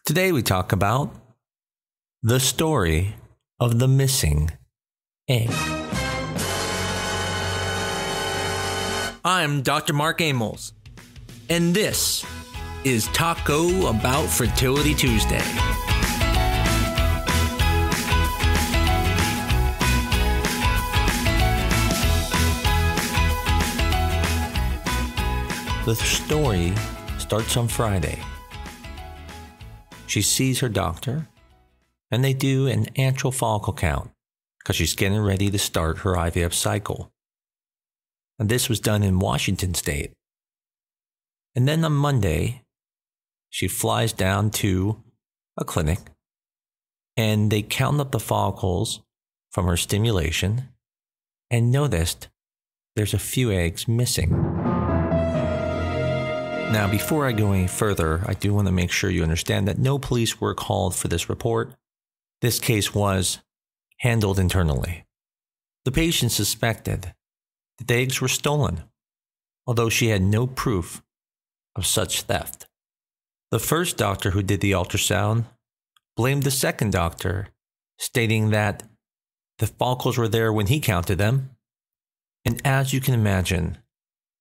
Today we talk about the story of the missing egg. I'm Dr. Mark Amols, and this is Taco Bout Fertility Tuesday. The story starts on Friday. She sees her doctor, and they do an antral follicle count because she's getting ready to start her IVF cycle. And this was done in Washington State. And then on Monday, she flies down to a clinic, and they count up the follicles from her stimulation and noticed there's a few eggs missing. Now, before I go any further, I do want to make sure you understand that no police were called for this report. This case was handled internally. The patient suspected that the eggs were stolen, although she had no proof of such theft. The first doctor who did the ultrasound blamed the second doctor, stating that the follicles were there when he counted them. And as you can imagine,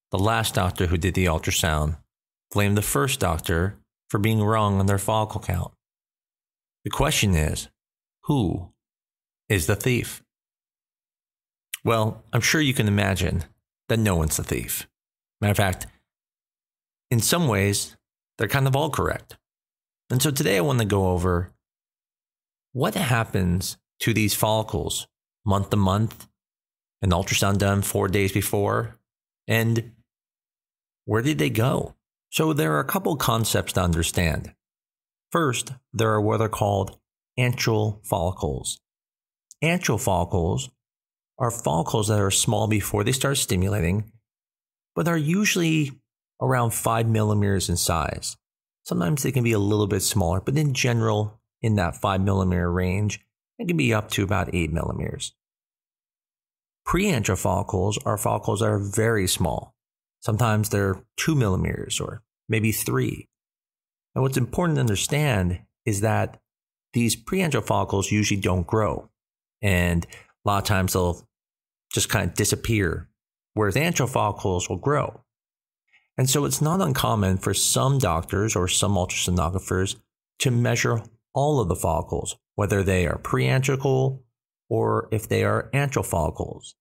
the last doctor who did the ultrasound blamed the first doctor for being wrong on their follicle count. The question is, who is the thief? Well, I'm sure you can imagine that no one's the thief. Matter of fact, in some ways, they're kind of all correct. And so today I want to go over what happens to these follicles month to month, an ultrasound done 4 days before, and where did they go? So there are a couple concepts to understand. First, there are what are called antral follicles. Antral follicles are follicles that are small before they start stimulating, but are usually around 5 millimeters in size. Sometimes they can be a little bit smaller, but in general, in that 5 millimeter range, it can be up to about 8 millimeters. Preantral follicles are follicles that are very small. Sometimes they're 2 millimeters or maybe 3. And what's important to understand is that these preantral follicles usually don't grow. And a lot of times they'll just kind of disappear, whereas antral follicles will grow. And so it's not uncommon for some doctors or some ultrasonographers to measure all of the follicles, whether they are preantral or if they are antral follicles.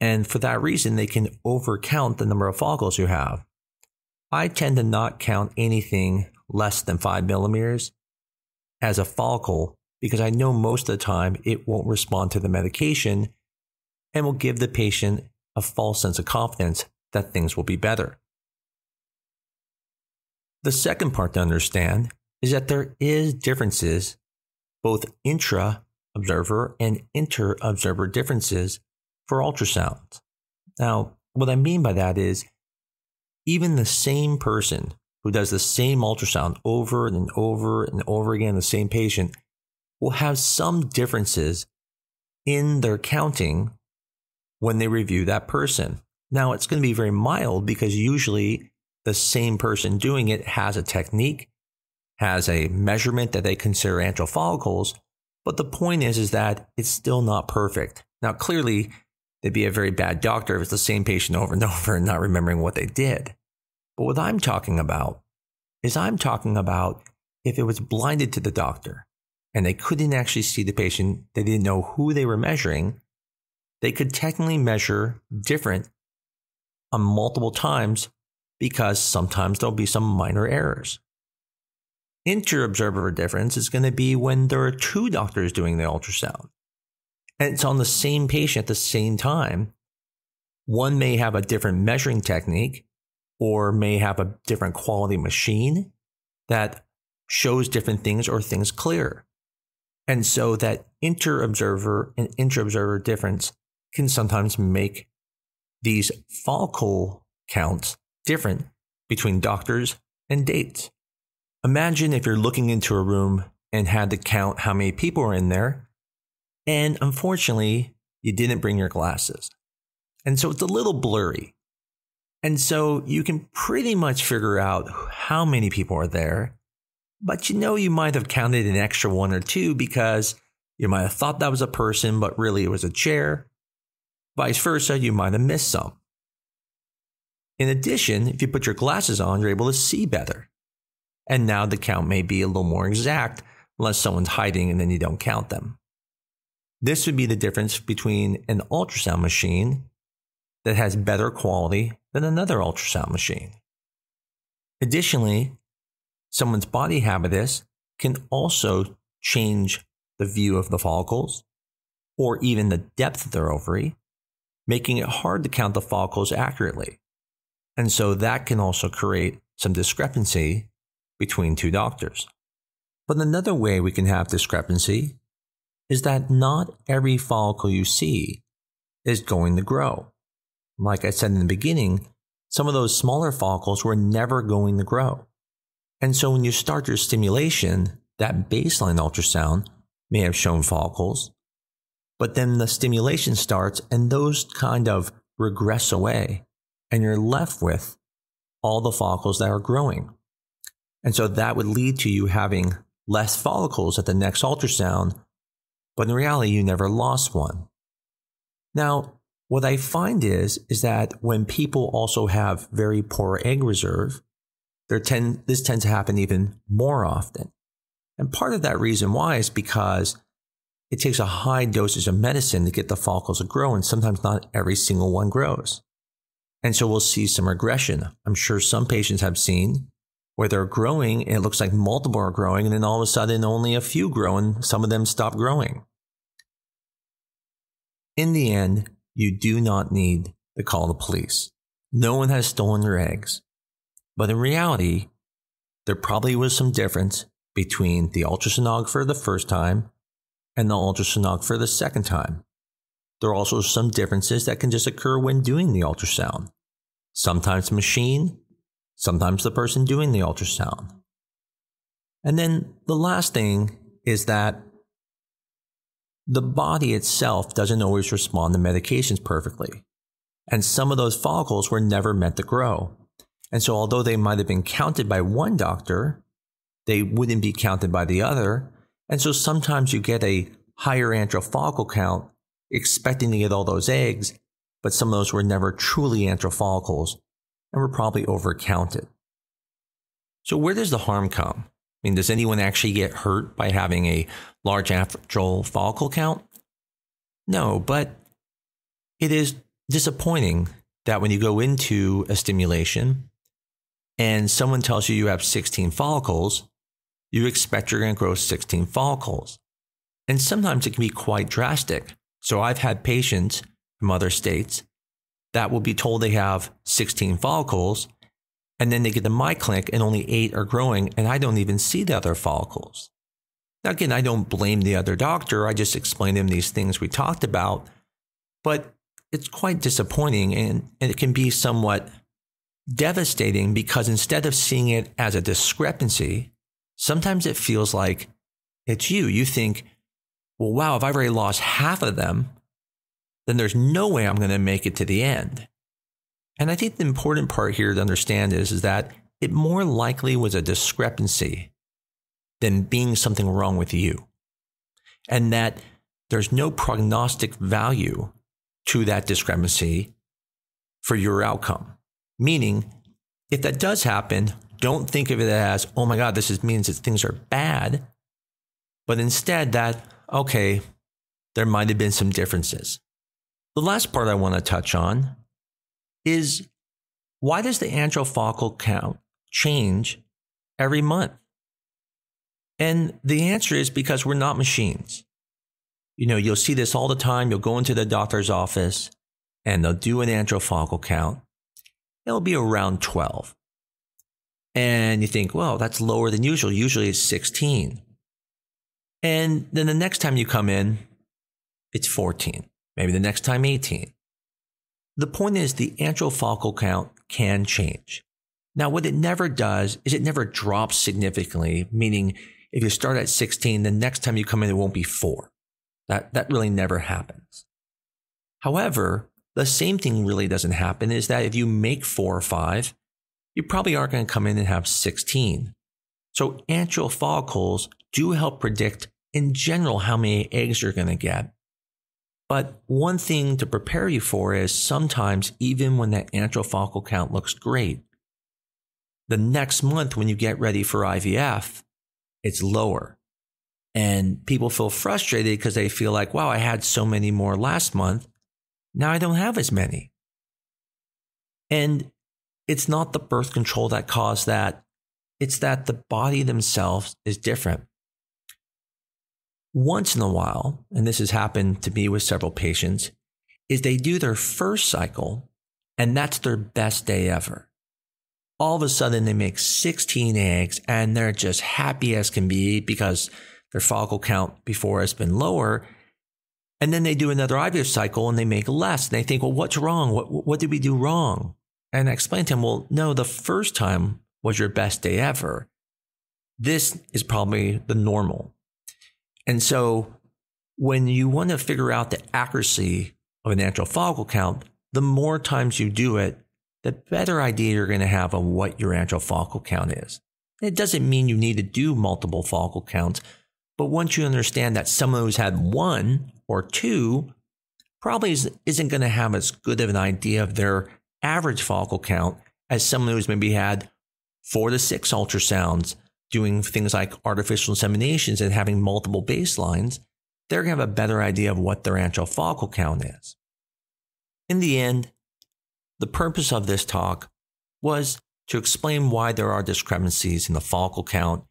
And for that reason, they can overcount the number of follicles you have. I tend to not count anything less than 5 millimeters as a follicle because I know most of the time it won't respond to the medication and will give the patient a false sense of confidence that things will be better. The second part to understand is that there is differences, both intra-observer and inter-observer differences for ultrasound. Now, what I mean by that is even the same person who does the same ultrasound over and over and over again, the same patient, will have some differences in their counting when they review that person. Now, it's going to be very mild because usually the same person doing it has a technique, has a measurement that they consider antral follicles, but the point is that it's still not perfect. Now, clearly, they'd be a very bad doctor if it's the same patient over and over and not remembering what they did. But what I'm talking about is if it was blinded to the doctor and they couldn't actually see the patient, they didn't know who they were measuring, they could technically measure different on multiple times because sometimes there'll be some minor errors. Inter-observer difference is going to be when there are two doctors doing the ultrasound. And it's on the same patient at the same time. One may have a different measuring technique or may have a different quality machine that shows different things or things clear. And so that inter-observer and intra-observer difference can sometimes make these follicle counts different between doctors and dates. Imagine if you're looking into a room and had to count how many people are in there, and unfortunately, you didn't bring your glasses. And so it's a little blurry. And so you can pretty much figure out how many people are there, but you might have counted an extra one or two because you might have thought that was a person, but really it was a chair. Vice versa, you might have missed some. In addition, if you put your glasses on, you're able to see better. And now the count may be a little more exact unless someone's hiding and then you don't count them. This would be the difference between an ultrasound machine that has better quality than another ultrasound machine. Additionally, someone's body habitus can also change the view of the follicles or even the depth of their ovary, making it hard to count the follicles accurately. And so that can also create some discrepancy between two doctors. But another way we can have discrepancy is that not every follicle you see is going to grow. Like I said in the beginning, some of those smaller follicles were never going to grow. And so when you start your stimulation, that baseline ultrasound may have shown follicles, but then the stimulation starts and those kind of regress away, and you're left with all the follicles that are growing. And so that would lead to you having less follicles at the next ultrasound, but in reality, you never lost one. Now, what I find is that when people also have very poor egg reserve, this tends to happen even more often. And part of that reason why is because it takes a high dosage of medicine to get the follicles to grow, and sometimes not every single one grows. And so we'll see some regression. I'm sure some patients have seen where they're growing and it looks like multiple are growing, and then all of a sudden only a few grow and some of them stop growing. In the end, you do not need to call the police. No one has stolen your eggs. But in reality, there probably was some difference between the ultrasonographer the first time and the ultrasonographer the second time. There are also some differences that can just occur when doing the ultrasound. Sometimes the machine, sometimes the person doing the ultrasound. And then the last thing is that the body itself doesn't always respond to medications perfectly. And some of those follicles were never meant to grow. And so although they might have been counted by one doctor, they wouldn't be counted by the other. And so sometimes you get a higher antral follicle count expecting to get all those eggs, but some of those were never truly antral follicles and were probably overcounted. So where does the harm come? I mean, does anyone actually get hurt by having a large antral follicle count? No, but it is disappointing that when you go into a stimulation and someone tells you you have 16 follicles, you expect you're going to grow 16 follicles. And sometimes it can be quite drastic. So I've had patients from other states that will be told they have 16 follicles, and then they get to my clinic and only 8 are growing, and I don't even see the other follicles. Now, again, I don't blame the other doctor. I just explain to them these things we talked about. But it's quite disappointing, and it can be somewhat devastating because instead of seeing it as a discrepancy, sometimes it feels like it's you. You think, well, wow, if I've already lost half of them, then there's no way I'm going to make it to the end. And I think the important part here to understand is that it more likely was a discrepancy than being something wrong with you. And that there's no prognostic value to that discrepancy for your outcome. Meaning, if that does happen, don't think of it as, oh my God, means that things are bad. But instead that, okay, there might have been some differences. The last part I want to touch on is, why does the antral follicle count change every month? And the answer is because we're not machines. You'll see this all the time. You'll go into the doctor's office and they'll do an antral follicle count. It'll be around 12. And you think, well, that's lower than usual. Usually it's 16. And then the next time you come in, it's 14. Maybe the next time 18. The point is the antral follicle count can change. Now, what it never does is it never drops significantly, meaning if you start at 16, the next time you come in, it won't be 4. That really never happens. However, the same thing really doesn't happen is that if you make 4 or 5, you probably aren't going to come in and have 16. So antral follicles do help predict in general how many eggs you're going to get. But one thing to prepare you for is sometimes even when that antral follicle count looks great, the next month when you get ready for IVF, it's lower. And people feel frustrated because they feel like, wow, I had so many more last month. Now I don't have as many. And it's not the birth control that caused that. It's that the body themselves is different. Once in a while, and this has happened to me with several patients, is they do their first cycle and that's their best day ever. All of a sudden they make 16 eggs and they're just happy as can be because their follicle count before has been lower. And then they do another IVF cycle and they make less. And they think, well, what's wrong? What did we do wrong? And I explained to them, well, no, the first time was your best day ever. This is probably the normal. And so when you want to figure out the accuracy of an antral follicle count, the more times you do it, the better idea you're going to have of what your antral follicle count is. It doesn't mean you need to do multiple follicle counts, but once you understand that someone who's had 1 or 2 probably isn't going to have as good of an idea of their average follicle count as someone who's maybe had 4 to 6 ultrasounds, doing things like artificial inseminations and having multiple baselines, they're going to have a better idea of what their antral follicle count is. In the end, the purpose of this talk was to explain why there are discrepancies in the follicle count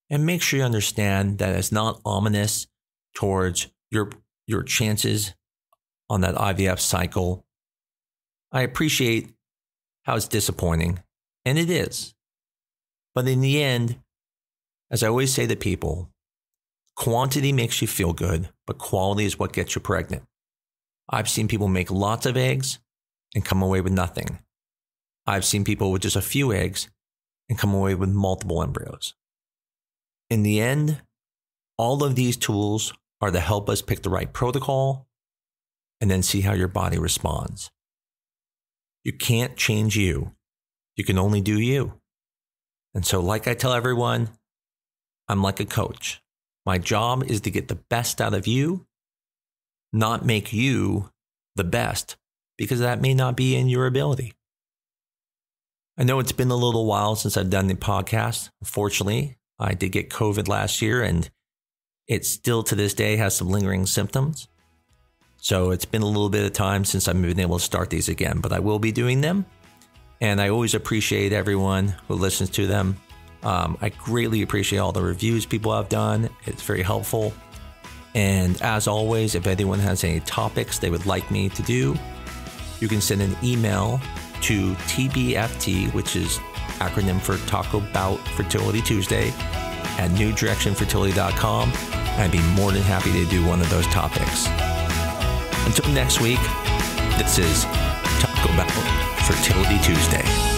and make sure you understand that it's not ominous towards your chances on that IVF cycle. I appreciate how it's disappointing, and it is. But in the end, as I always say to people, quantity makes you feel good, but quality is what gets you pregnant. I've seen people make lots of eggs and come away with nothing. I've seen people with just a few eggs and come away with multiple embryos. In the end, all of these tools are to help us pick the right protocol and then see how your body responds. You can't change you. You can only do you. And so, like I tell everyone, I'm like a coach. My job is to get the best out of you, not make you the best, because that may not be in your ability. I know it's been a little while since I've done the podcast. Unfortunately, I did get COVID last year, and it still to this day has some lingering symptoms. So it's been a little bit of time since I've been able to start these again, but I will be doing them. And I always appreciate everyone who listens to them. I greatly appreciate all the reviews people have done. It's very helpful. And as always, if anyone has any topics they would like me to do, you can send an email to TBFT, which is acronym for Taco Bout Fertility Tuesday, at newdirectionfertility.com. I'd be more than happy to do one of those topics. Until next week, this is Taco Bout Fertility Tuesday.